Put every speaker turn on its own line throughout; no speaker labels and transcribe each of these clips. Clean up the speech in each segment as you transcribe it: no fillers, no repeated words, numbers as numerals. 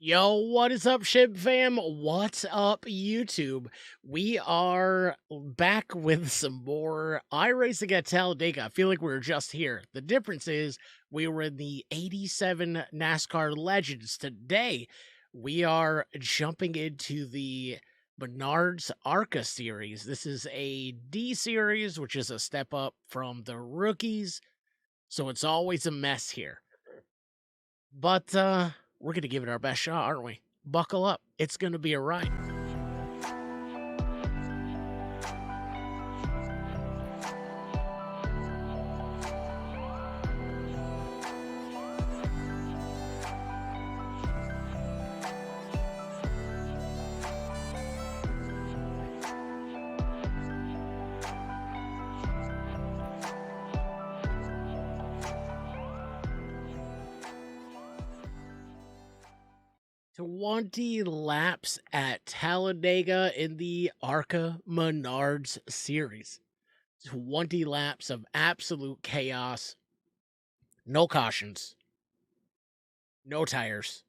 Yo, what is up, Shib fam? What's up, YouTube? We are back with some more iRacing at Talladega. I feel like we were just here. The difference is we were in the 87 NASCAR Legends. Today, we are jumping into the Menard's ARCA series. This is a D series, which is a step up from the rookies. So it's always a mess here. But we're going to give it our best shot, aren't we? Buckle up. It's going to be a ride. To 20 laps at Talladega in the ARCA Menards series. 20 laps of absolute chaos. No cautions. No tires.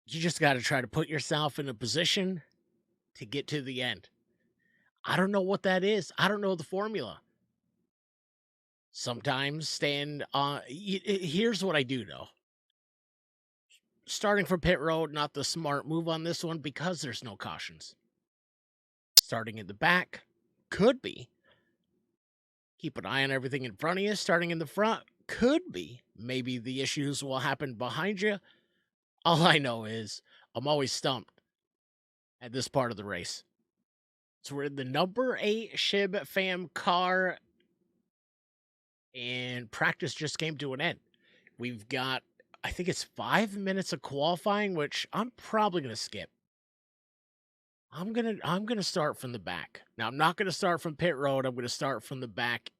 You just got to try to put yourself in a position to get to the end. I don't know what that is. I don't know the formula. Sometimes stand on. Here's what I do know. Starting from pit road, not the smart move on this one because there's no cautions. Starting in the back, could be. Keep an eye on everything in front of you. Starting in the front, could be. Maybe the issues will happen behind you. All I know is I'm always stumped at this part of the race. So we're in the number 8 Shib fam car, and practice just came to an end. We've got, I think it's 5 minutes of qualifying, which I'm probably going to skip. I'm gonna start from the back. Now, I'm not going to start from pit road. I'm going to start from the back,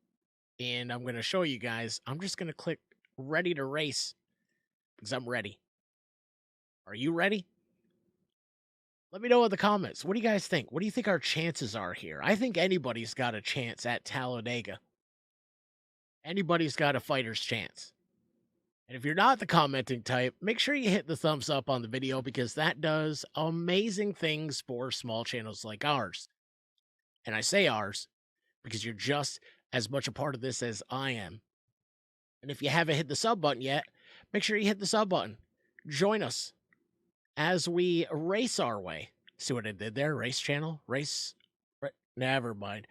and I'm going to show you guys. I'm just going to click ready to race because I'm ready. Are you ready? Let me know in the comments. What do you guys think? What do you think our chances are here? I think anybody's got a chance at Talladega. Anybody's got a fighter's chance. And if you're not the commenting type, make sure you hit the thumbs up on the video because that does amazing things for small channels like ours. And I say ours because you're just as much a part of this as I am. And if you haven't hit the sub button yet, make sure you hit the sub button. Join us as we race our way. See what I did there? Race channel? Never mind.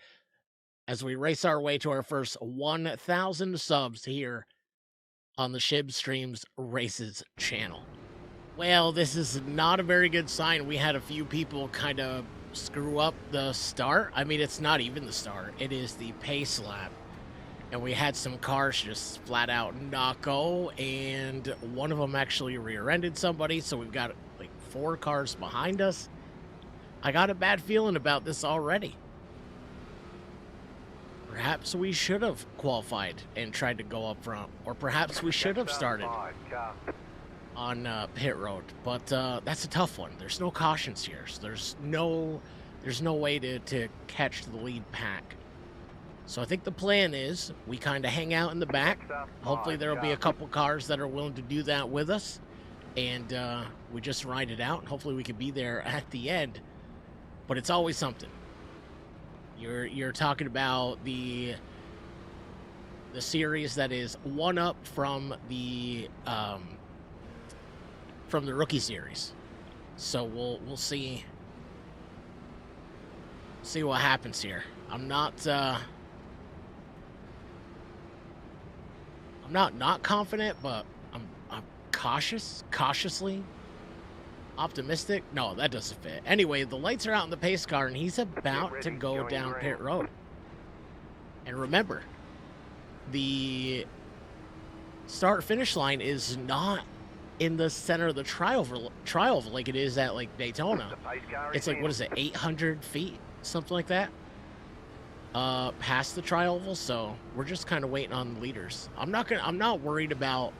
As we race our way to our first 1,000 subs here on the Shib Streams Races channel. Well, this is not a very good sign. We had a few people kind of screw up the start. I mean, it's not even the start. It is the pace lap. And we had some cars just flat out not go, and one of them actually rear-ended somebody, so we've got like 4 cars behind us. I got a bad feeling about this already. Perhaps we should have qualified and tried to go up front, or perhaps we should have started on pit road. But that's a tough one. There's no cautions here. So there's no way to catch the lead pack. So I think the plan is we kind of hang out in the back. Hopefully there will be a couple cars that are willing to do that with us, and we just ride it out. Hopefully we can be there at the end. But it's always something. You're talking about the series that is one up from the rookie series. So we'll see what happens here. I'm not confident, but I'm cautiously optimistic. No, that doesn't fit. Anyway, the lights are out in the pace car, and he's about to go down pit road. And remember, the start-finish line is not in the center of the tri-oval like it is at like Daytona. It's like, what is it, 800 feet, something like that, past the tri-oval. So we're just kind of waiting on the leaders. I'm not worried about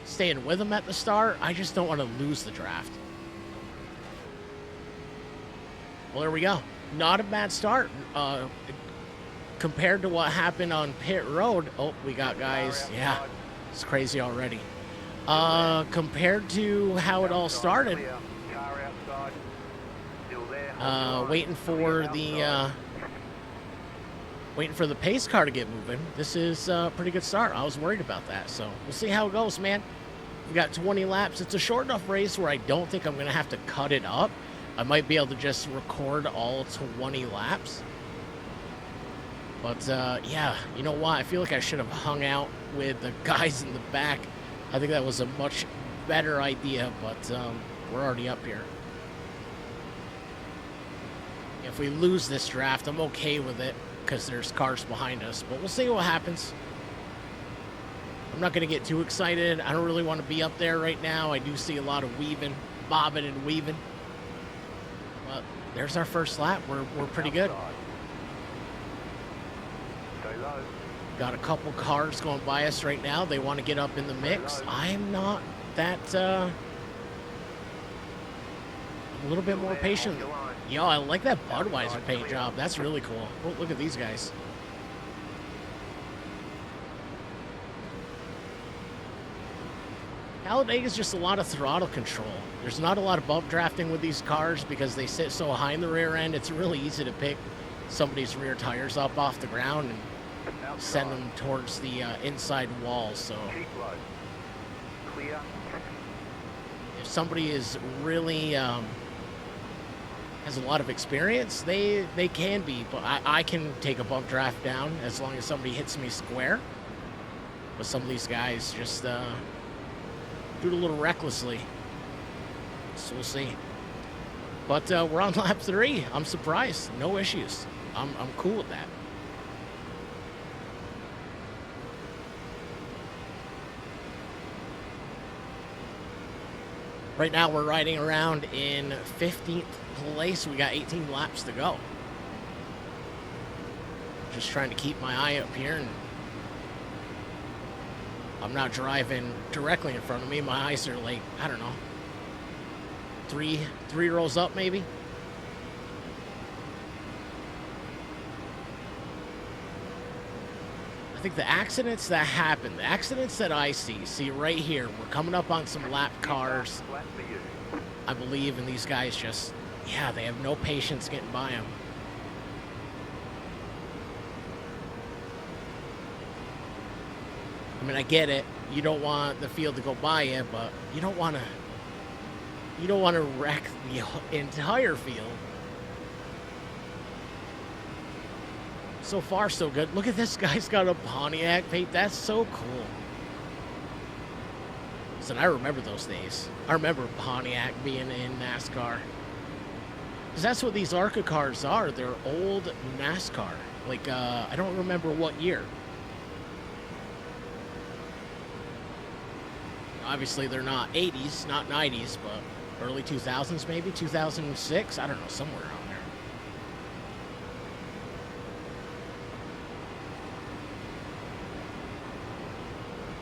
staying with them at the start. I just don't want to lose the draft. Well, there we go. Not a bad start. compared to what happened on pit road. Oh, we got guys. Yeah, it's crazy already. Compared to how it all started, waiting for the pace car to get moving. This is a pretty good start. I was worried about that, so we'll see how it goes, man. We got 20 laps. It's a short enough race where I don't think I'm gonna have to cut it up. I might be able to just record all 20 laps. But yeah, you know what? I feel like I should have hung out with the guys in the back. I think that was a much better idea, but we're already up here. If we lose this draft, I'm okay with it because there's cars behind us, but we'll see what happens. I'm not going to get too excited. I don't really want to be up there right now. I do see a lot of weaving, bobbing and weaving. But there's our first lap. We're pretty good. Got a couple cars going by us right now. They want to get up in the mix. I'm not that, I'm a little bit more patient. Yo, I like that Budweiser paint job. That's really cool. Oh, look at these guys. Talladega is just a lot of throttle control. There's not a lot of bump drafting with these cars because they sit so high in the rear end. It's really easy to pick somebody's rear tires up off the ground and send them towards the inside wall. So if somebody is really has a lot of experience, they can be, but I can take a bump draft down as long as somebody hits me square. But some of these guys just do it a little recklessly, so we'll see. But we're on lap 3. I'm surprised. No issues. I'm cool with that. Right now we're riding around in 15th place. We got 18 laps to go. Just trying to keep my eye up here, and I'm not driving directly in front of me. My eyes are like, I don't know, three rows up maybe. I think the accidents that happen, the accidents that I see right here, we're coming up on some lap cars, I believe, and these guys just, yeah, they have no patience getting by them. I mean, I get it. You don't want the field to go by you, but you don't want to wreck the entire field. So far, so good. Look at this guy's got a Pontiac paint. That's so cool. Listen, I remember those days. I remember Pontiac being in NASCAR. Because that's what these ARCA cars are. They're old NASCAR. Like, I don't remember what year. Obviously, they're not 80s, not 90s, but early 2000s maybe, 2006. I don't know, somewhere around there.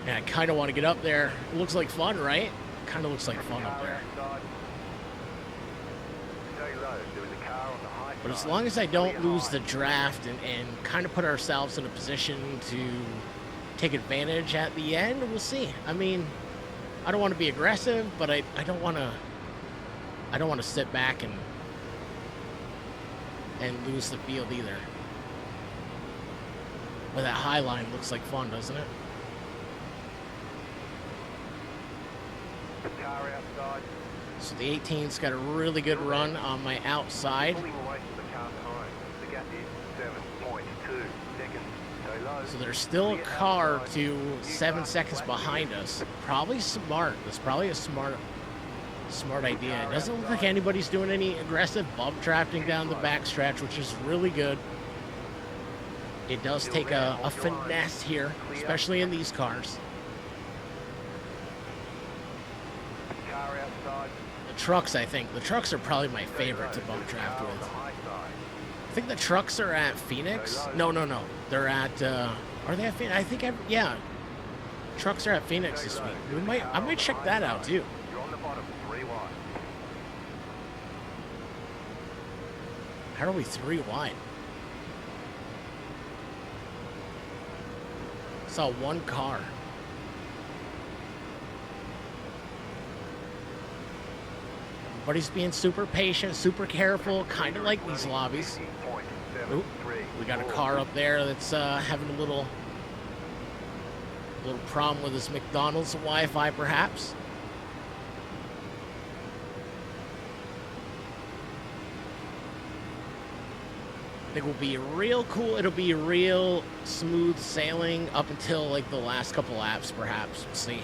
And I kind of want to get up there. It looks like fun, right? Kind of looks like fun up there. But as long as I don't lose the draft and kind of put ourselves in a position to take advantage at the end, we'll see. I mean, I don't want to be aggressive, but I don't want to sit back and lose the field either. Well, that high line looks like fun, doesn't it? So the 18's got a really good run on my outside. So there's still a car to 7 seconds behind us. Probably smart. That's probably a smart idea. It doesn't look like anybody's doing any aggressive bump drafting down the backstretch, which is really good. It does take a finesse here, especially in these cars. The trucks, I think. The trucks are probably my favorite to bump draft with. I think the trucks are at Phoenix. No. They're at, are they at Phoenix? I think, yeah. Trucks are at Phoenix this week. I might check that out, too. How are we 3 wide? saw one car. Everybody's being super patient, super careful, kind of like these lobbies. Oop, we got a car up there that's having a little problem with his McDonald's Wi-Fi, perhaps. I think it will be real cool. It'll be real smooth sailing up until like the last couple laps, perhaps. We'll see.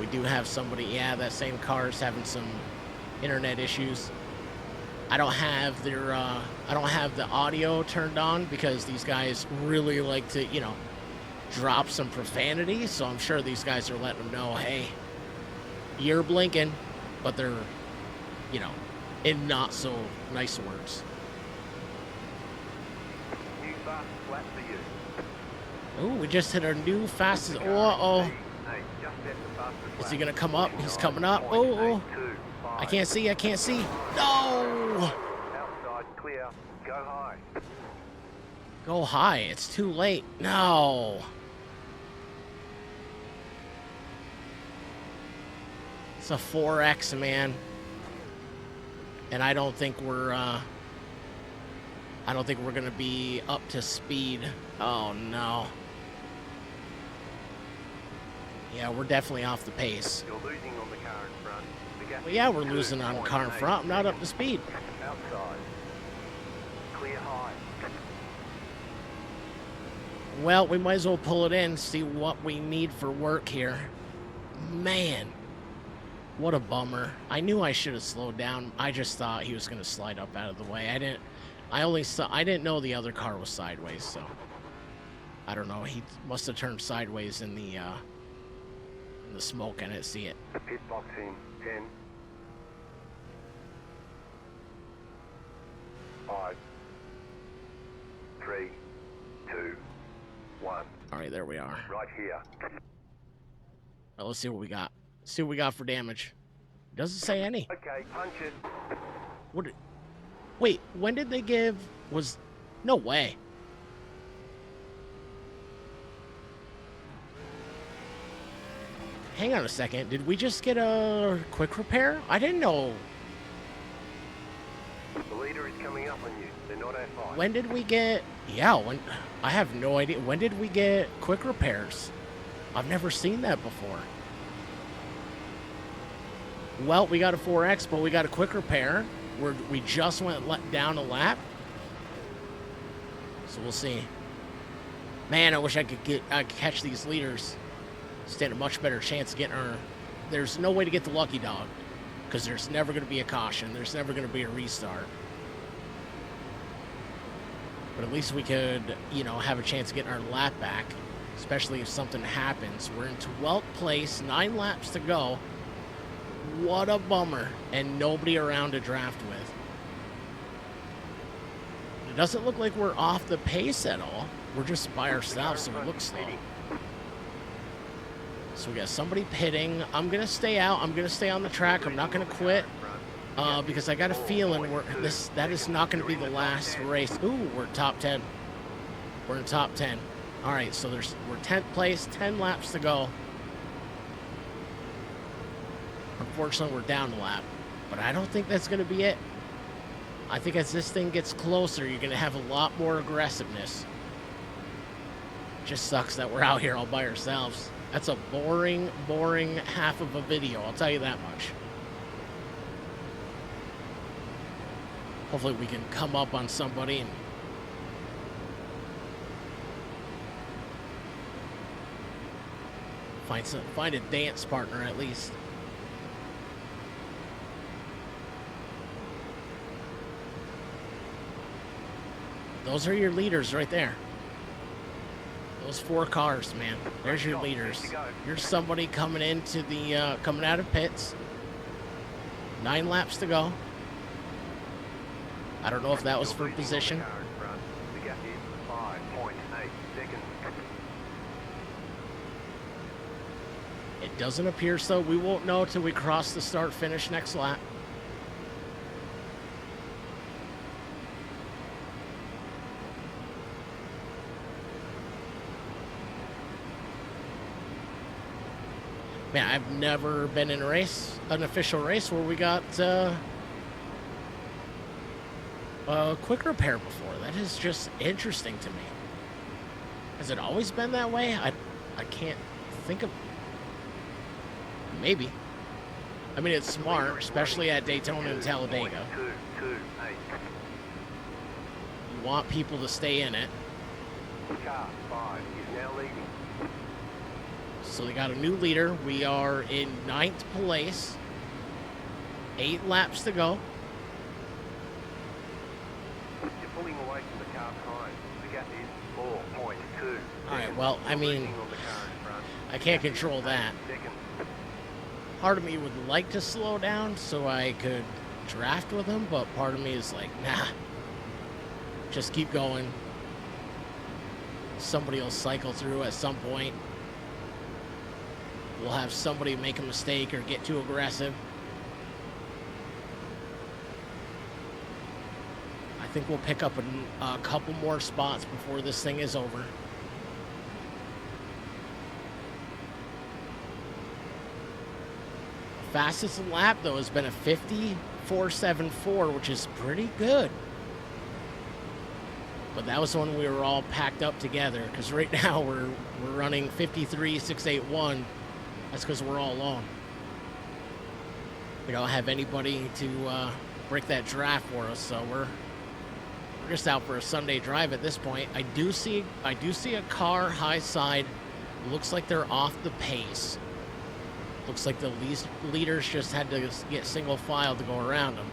We do have somebody. Yeah, that same car is having some internet issues. I don't have their. I don't have the audio turned on because these guys really like to, you know, drop some profanity. So I'm sure these guys are letting them know, hey, you're blinking, but they're, you know, in not so nice words. Oh, we just hit our new fastest. Oh. Is he going to come up? He's coming up. Oh. I can't see. No. Go high. It's too late. No. It's a 4X, man. And I don't think we're going to be up to speed. Oh, no. Yeah, we're definitely off the pace.
You're losing on the car in front.
Well, yeah, we're losing on the car in front. I'm not up to speed.
Outside. Clear high.
Well, we might as well pull it in, see what we need for work here. Man, what a bummer. I knew I should have slowed down. I just thought he was going to slide up out of the way. I didn't know the other car was sideways, so I don't know. He must have turned sideways in the smoke. I didn't see it.
Pit box in 10. 5, 3, 2, 1.
All right, there we are.
Right here.
Well, let's see what we got. See what we got for damage. Doesn't say any.
Okay, punch it.
What? Wait, when did they give? No way. Hang on a second. Did we just get a quick repair? I didn't know.
The leader is coming up on you. They're not F5.
When did we get... Yeah, when... I have no idea. When did we get quick repairs? I've never seen that before. Well, we got a 4X, but we got a quick repair. We just went down a lap. So we'll see. Man, I wish I could catch these leaders. Stand a much better chance of getting our... There's no way to get the lucky dog. Because there's never going to be a caution. There's never going to be a restart. But at least we could, you know, have a chance of getting our lap back. Especially if something happens. We're in 12th place. 9 laps to go. What a bummer. And nobody around to draft with. It doesn't look like we're off the pace at all. We're just by ourselves, so it looks slow. So we got somebody pitting. I'm going to stay out. I'm going to stay on the track. I'm not going to quit. Because I got a feeling that is not going to be the last race. Ooh, we're top 10. We're in top 10. All right, so we're 10th place, 10 laps to go. Unfortunately, we're down a lap. But I don't think that's going to be it. I think as this thing gets closer, you're going to have a lot more aggressiveness. Just sucks that we're out here all by ourselves. That's a boring, boring half of a video, I'll tell you that much. Hopefully we can come up on somebody and find a dance partner at least. Those are your leaders right there. Those 4 cars, man. There's your leaders. Here's somebody coming into the coming out of pits. 9 laps to go. I don't know if that was for position. It doesn't appear so. We won't know till we cross the start-finish next lap. Man, I've never been in a race, an official race, where we got a quick repair before. That is just interesting to me. Has it always been that way? I can't think of. Maybe. I mean, it's smart, especially at Daytona and Talladega. You want people to stay in it.
Car 5 is now leading.
So they got a new leader. We are in 9th place. 8 laps to go.
You're pulling away from the car behind. The gap is 4.2.
All right, well, I mean, I can't control that. Part of me would like to slow down so I could draft with him, but part of me is like, nah, just keep going. Somebody will cycle through at some point. We'll have somebody make a mistake or get too aggressive. I think we'll pick up a couple more spots before this thing is over. Fastest lap, though, has been a 54.74, which is pretty good. But that was when we were all packed up together, because right now we're running 53.681. That's because we're all alone. We don't have anybody to break that draft for us, so we're just out for a Sunday drive at this point. I do see a car high side. Looks like they're off the pace. Looks like the leaders just had to get single file to go around them.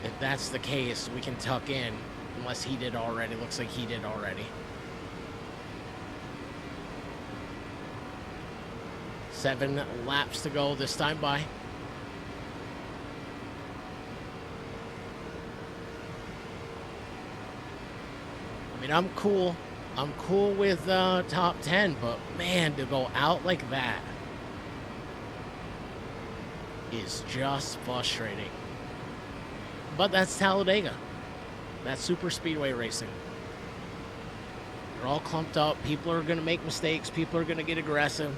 If that's the case, we can tuck in, unless he did already. Looks like he did already. 7 laps to go this time by. I mean, I'm cool. I'm cool with top 10, but man, to go out like that is just frustrating. But that's Talladega. That's super speedway racing. They're all clumped up. People are going to make mistakes. People are going to get aggressive.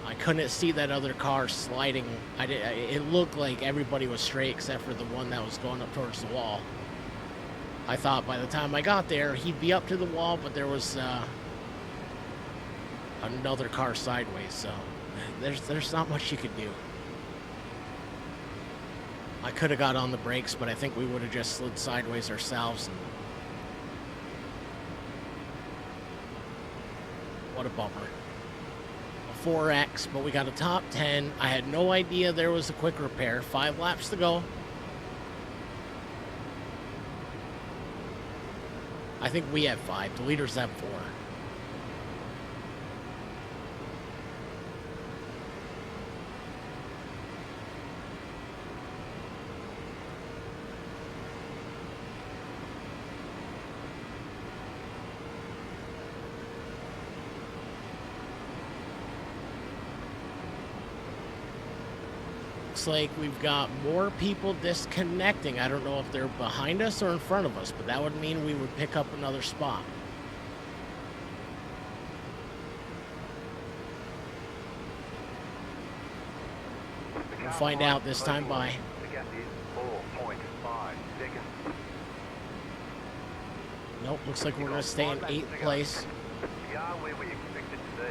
I couldn't see that other car sliding. It looked like everybody was straight except for the one that was going up towards the wall. I thought by the time I got there, he'd be up to the wall, but there was another car sideways, so there's not much you could do. I could have got on the brakes, but I think we would have just slid sideways ourselves. And what a bummer. A 4X, but we got a top 10. I had no idea there was a quick repair. 5 laps to go. I think we have 5. The leaders have 4. Looks like we've got more people disconnecting. I don't know if they're behind us or in front of us, but that would mean we would pick up another spot. We'll find out this time by.
The gap is 4.5 seconds.
Nope, looks like we're going to stay in 8th place.
We are where we expected to be.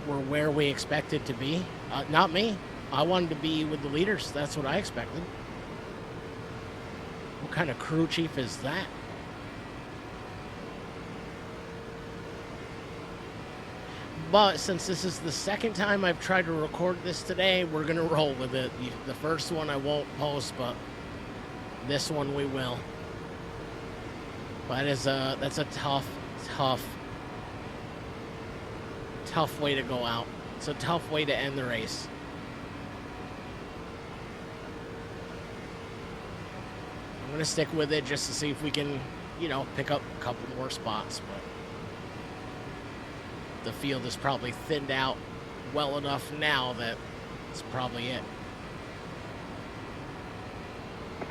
We're where we expected to be. Not me. I wanted to be with the leaders. That's what I expected. What kind of crew chief is that? But since this is the second time I've tried to record this today, we're going to roll with it. The first one I won't post, but this one we will. But that's a tough way to go out. It's a tough way to end the race. I'm going to stick with it just to see if we can, pick up a couple more spots. But the field is probably thinned out well enough now that it's probably it.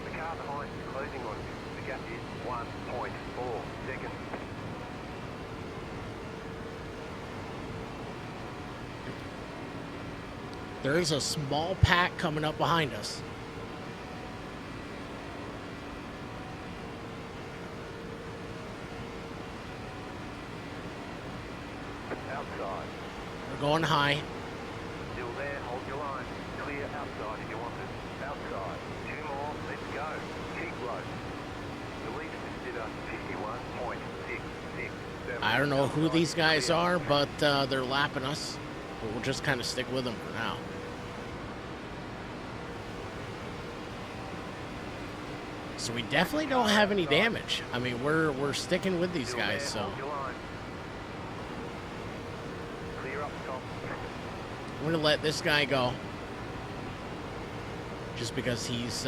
The car behind is closing on you. The gap is 1.4 seconds.
There is a small pack coming up behind us.
Outside.
We're going high.
Still there, hold your line. Clear outside if you want it. Outside. 2 more, let's go. Keep low. Release consider 51.667.
I don't know who these guys are, but they're lapping us. But we'll just kind of stick with them for now. So we definitely don't have any damage. I mean, we're sticking with these guys, so
Clear up top.
I'm gonna let this guy go. Just because he's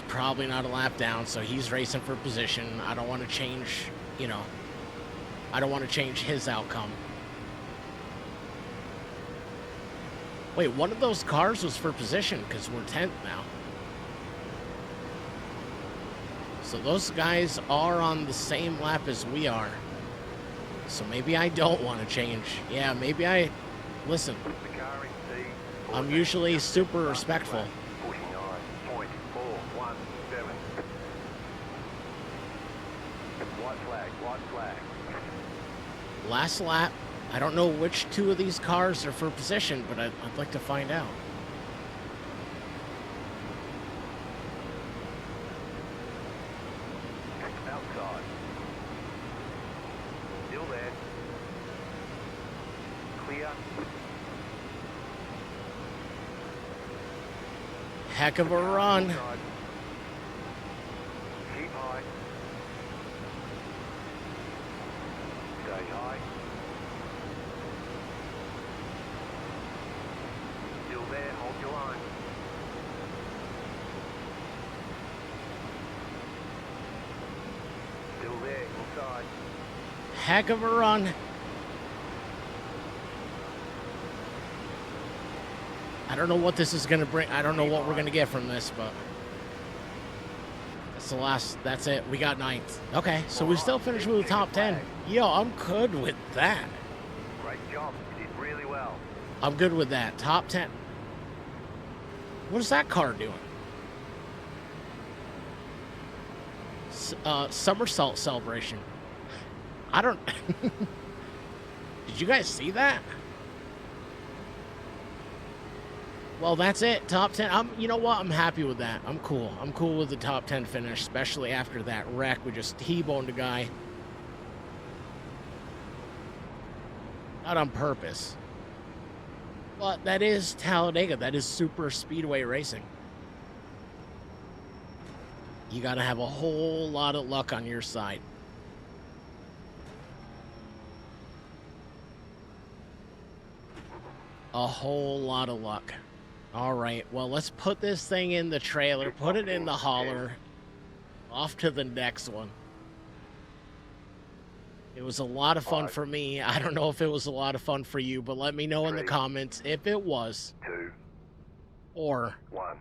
probably not a lap down, so he's racing for position. I don't want to change, you know, I don't want to change his outcome. Wait, one of those cars was for position because we're 10th now. So those guys are on the same lap as we are. So maybe I don't want to change. Yeah, maybe I... Listen,
The car in C.
I'm usually super respectful.
49.417. White flag, white flag.
Last lap. I don't know which two of these cars are for position, but I'd like to find out.
Outside. Still there. Clear.
Heck of a run.
Outside. Keep high. Stay high. Still there, hold your line. Still there, inside.
Heck of a run. I don't know what this is going to bring. I don't know what we're going to get from this, but that's the last. That's it. We got 9th. Okay, so we still finished with the top 10. Yo, I'm good with that.
Great job, you did really well.
I'm good with that. Top 10. What is that car doing? Somersault celebration. I don't... Did you guys see that? Well, that's it. Top 10. You know what? I'm happy with that. I'm cool. I'm cool with the top 10 finish, especially after that wreck. We just T-boned a guy. Not on purpose. But that is Talladega. That is super speedway racing. You got to have a whole lot of luck on your side. A whole lot of luck. All right, well, let's put this thing in the trailer, put it in the hauler, off to the next one. It was a lot of fun for me. I don't know if it was a lot of fun for you, but let me know in the comments if it was.
2,
or
1.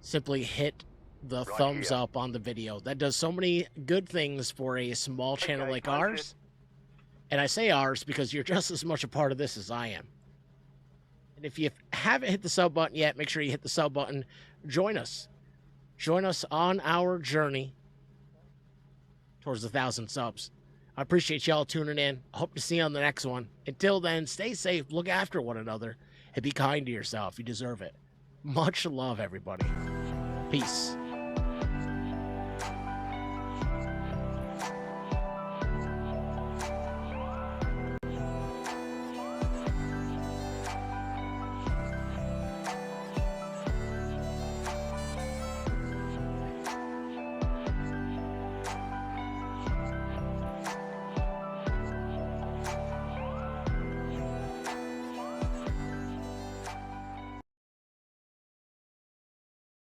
simply hit the thumbs up on the video. That does so many good things for a small channel like ours. And I say ours because you're just as much a part of this as I am. And if you haven't hit the sub button yet, make sure you hit the sub button. Join us. Join us on our journey towards 1,000 subs. I appreciate y'all tuning in. I hope to see you on the next one. Until then, stay safe, look after one another, and be kind to yourself. You deserve it. Much love, everybody. Peace.